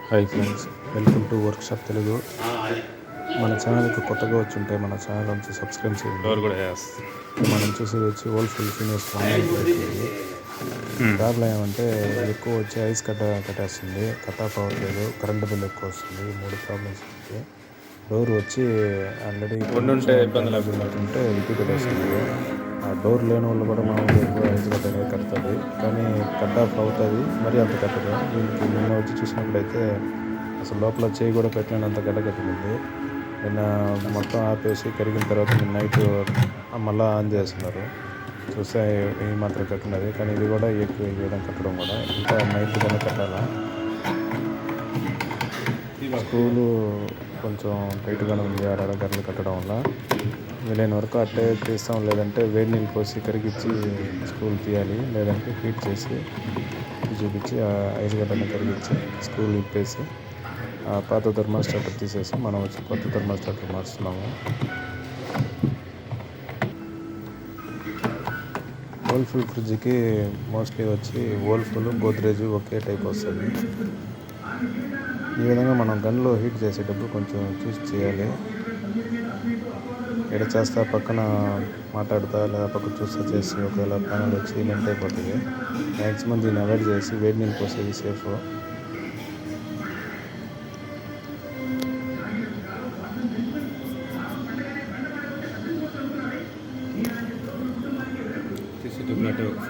Hi friends, welcome to workshop Telugu. మన ఛానల్కి కొత్తగా వచ్చి ఉంటే మన ఛానల్ వచ్చి సబ్స్క్రైబ్ చేయండి. మనం చూసేది వచ్చి Whirlpool ఫినియర్స్ 190 ప్రాబ్లం ఏమంటే ఎక్కువ వచ్చి ఐస్ కట్టేస్తుంది, కట్ ఆఫ్ అవ్వట్లేదు, కరెంట్ బిల్ ఎక్కువ వస్తుంది. 3 ప్రాబ్లమ్స్ ఉంటాయి. డోర్ వచ్చి ఆల్రెడీ ఉంటే రిపీటెడ్ వస్తుంది. ఆ డోర్ లేని వాళ్ళు కూడా మామూలుగా ఎక్కువ ఐస్ కట్ అనేది కడుతుంది, కానీ కట్ ఆఫ్ అవుతుంది, మరి అంత కట్టదు. దీనికి నిన్న వచ్చి చూసినప్పుడైతే అసలు లోపల చేయి కూడా పెట్టినంత గడ్డ కట్టింది. నిన్న మొత్తం ఆపేసి కరిగిన తర్వాత నైట్ మళ్ళీ ఆన్ చేస్తున్నారు. చూస్తే ఈ మాత్రం కట్టినది, కానీ ఇది కూడా ఎక్కువ ఈ విధంగా కట్టడం కూడా ఇంకా నైట్ కన్నా కట్టాలా. స్క్రూలు కొంచెం టైట్గానే ఉంది, ఆడ గర్రలు కట్టడం వల్ల. వీలైన వరకు అట్టే తీస్తాం, లేదంటే వేడి నీళ్ళు పోసి కరిగించి స్క్రూలు తీయాలి, లేదంటే హీట్ చేసి చూపించి ఐస్ గడ్డని కరిగించి స్క్రూలు ఇప్పేసి పాత థర్మోస్టాట్ తీసేసి మనం వచ్చి కొత్త థర్మోస్టాట్ మార్చుతున్నాము. Whirlpool ఫ్రిడ్జ్కి మోస్ట్లీ వచ్చి Whirlpool, గోద్రేజ్ ఒకే టైప్ వస్తుంది. ఈ విధంగా మనం గన్లో హీట్ చేసేటప్పుడు కొంచెం చూసి చేయాలి. ఎడ చేస్తా పక్కన మాట్లాడుతా లేదా పక్కన చూస్తా చేసి ఒకవేళ ప్యానల్ వచ్చి మెంట్ అయిపోతుంది. మ్యాక్సిమం దీన్ని అవాయిడ్ చేసి వేడి నీళ్ళు పోసేది సేఫ్.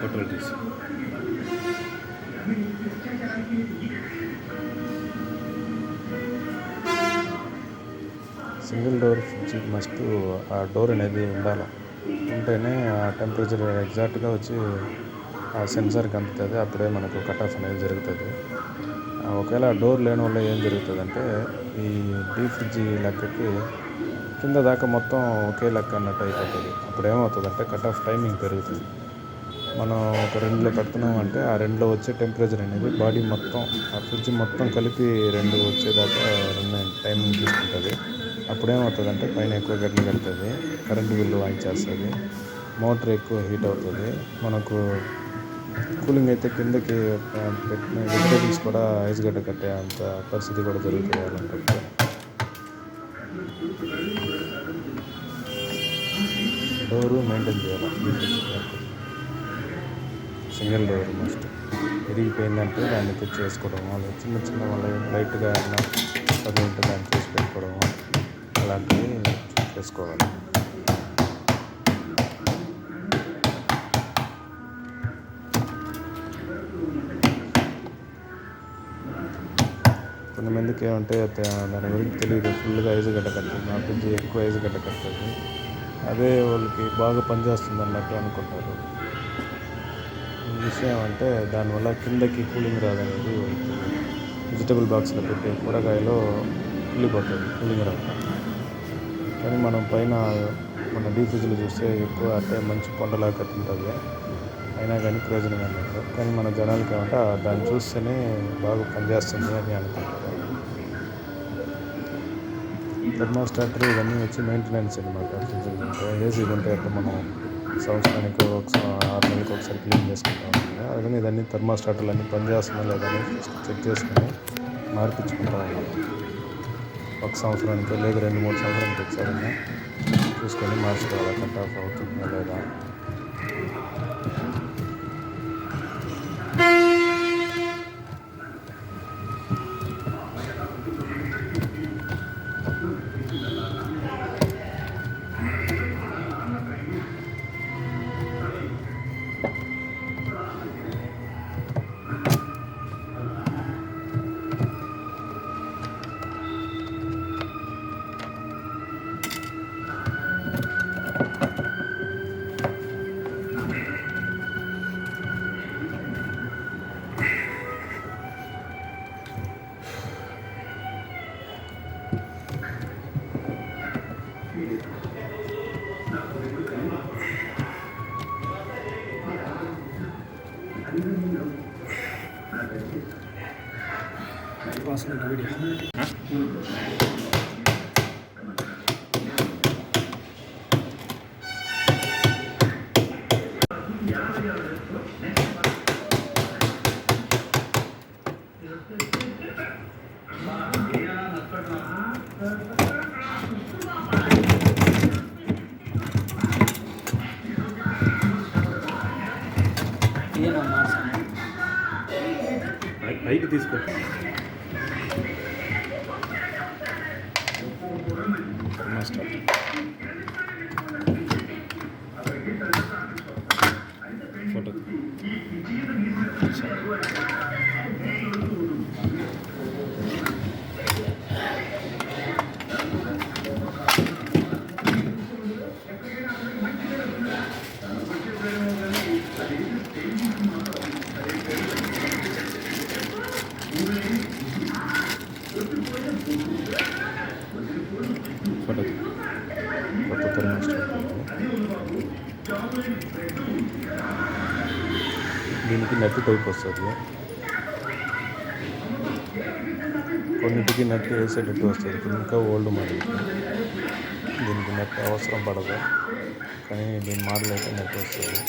ఫోటోలు తీసి సింగిల్ డోర్ ఫ్రిడ్జ్ మస్ట్ ఆ డోర్ అనేది ఉండాలి. ఉంటేనే ఆ టెంపరేచర్ ఎగ్జాక్ట్గా వచ్చి ఆ సెన్సార్కి అందుతుంది. అప్పుడే మనకు కట్ ఆఫ్ అనేది జరుగుతుంది. ఒకవేళ ఆ డోర్ లేని వల్ల ఏం జరుగుతుందంటే ఈ డీప్ ఫ్రిడ్జ్ లెక్కకి కింద దాకా మొత్తం ఒకే లెక్క అన్నట్టు అయిపోతుంది. అప్పుడు ఏమవుతుందంటే కట్ ఆఫ్ టైమింగ్ పెరుగుతుంది. మనం ఒక 2లో పెడుతున్నామంటే ఆ 2లో వచ్చే టెంపరేచర్ అనేది బాడీ మొత్తం ఆ ఫ్రిడ్జ్ మొత్తం కలిపి 2 వచ్చేదాకా టైమింగ్ తీసుకుంటుంది. అప్పుడేమవుతుందంటే పైన ఎక్కువ గడ్డలు కడుతుంది, కరెంటు బిల్లు వాయించేస్తుంది, మోటార్ ఎక్కువ హీట్ అవుతుంది. మనకు కూలింగ్ అయితే కిందకి పెట్టిన వెజిటేబుల్స్ కూడా ఐస్ గడ్డ కట్టే అంత పరిస్థితి కూడా జరుగుతుంది. అలాంటప్పుడు డోరు మెయింటైన్ చేయాలి. Single door must. విరిగిపోయిందంటే దాన్ని తెచ్చి వేసుకోవడం, వాళ్ళు చిన్న చిన్న వాళ్ళు లైట్గా అది ఉంటే దాన్ని చూసి పెట్టుకోవడం, అలాంటివి చేసుకోవాలి. కొంతమందికి ఏమంటే దాని గురించి తెలియదు, ఫుల్గా ఐస్ గడ్డ కడుతుంది, నా ఫ్రిడ్జ్ ఎక్కువ ఐస్ గడ్డ కడుతుంది, అదే వాళ్ళకి బాగా పనిచేస్తుంది అన్నట్టు అనుకుంటారు. ఈ విషయం అంటే దానివల్ల కిందకి కూలింగ్ రాదనేది వెజిటబుల్ బాక్స్లో పెట్టే కూరగాయలో కుళ్ళిపోతుంది, కూలింగ్ రాదు. కానీ మనం పైన మన డీప్ ఫ్రిడ్జ్లో చూస్తే ఎక్కువ అంటే మంచి కొండలా కట్టుంటుంది, అయినా కానీ ప్రయోజనం అన్నట్టు. కానీ మన జనాలకి ఏమంటే దాన్ని చూస్తేనే బాగా పనిచేస్తుంది అని అనుకుంటారు. థర్మోస్టాట్ ఇవన్నీ వచ్చి మెయింటెనెన్స్ అనమాట. ఫ్రిడ్జ్ ఉంటే ఏసీ ఉంటే అట్లా మనం సంవత్సరానికి 6 నెలలకు ఒకసారి క్లీన్ చేసుకుంటూ ఉంటాం. అలాగే ఇదన్నీ థర్మోస్టాట్లు అన్నీ పనిచేస్తుందా లేదని చెక్ చేసుకుని మార్పించుకుంటూ ఉన్నాం. 1 సంవత్సరానికి లేదా 2-3 సంవత్సరానికి ఒకసారి చూసుకొని మార్చుకోవాలి, కట్ ఆఫ్ అవుతుందా లేదా. పైకి తీసుకో. ఫోటో ఫోటో కొత్త థర్మోస్టాట్. దీనికి నెట్ టైప్ వస్తుంది, కొన్నిటికి నెట్ వేసేటట్టు వస్తుంది. ఇంకా ఓల్డ్ మోడల్, దీనికి నెట్ అవసరం పడదు, కానీ దీని మోడల్ అయితే నెట్ వస్తుంది.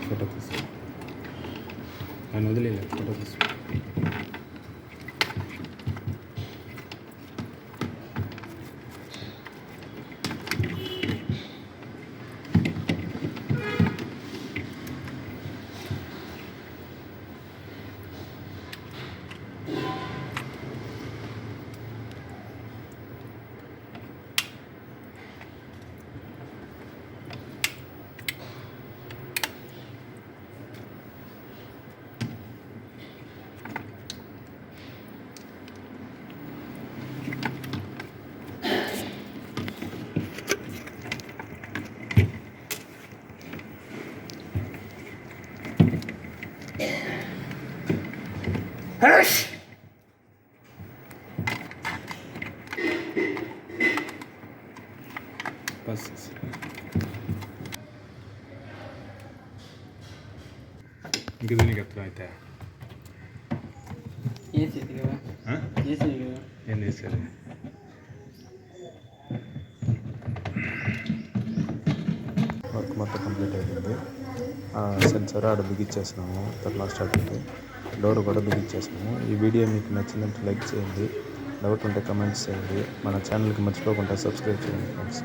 ఫోటో తీసు, ఆయన వదిలేదు. ఫోటో తీసు. బస్ ఇంక దీనికి ఎత్తడం అయితే ఏం చేశారు? వర్క్ మొత్తం కంప్లీట్ అయిపోయింది. సెన్సర్ ఆడ బిగించేసినాము, థర్మోస్టాట్ ఉంది, డోర్ కూడా బిగించేసినాము. ఈ వీడియో మీకు నచ్చిందంటే లైక్ చేయండి, డౌట్ ఉంటే కమెంట్స్ చేయండి, మన ఛానల్కి మర్చిపోకుండా సబ్స్క్రైబ్ చేయండి ఫ్రెండ్స్.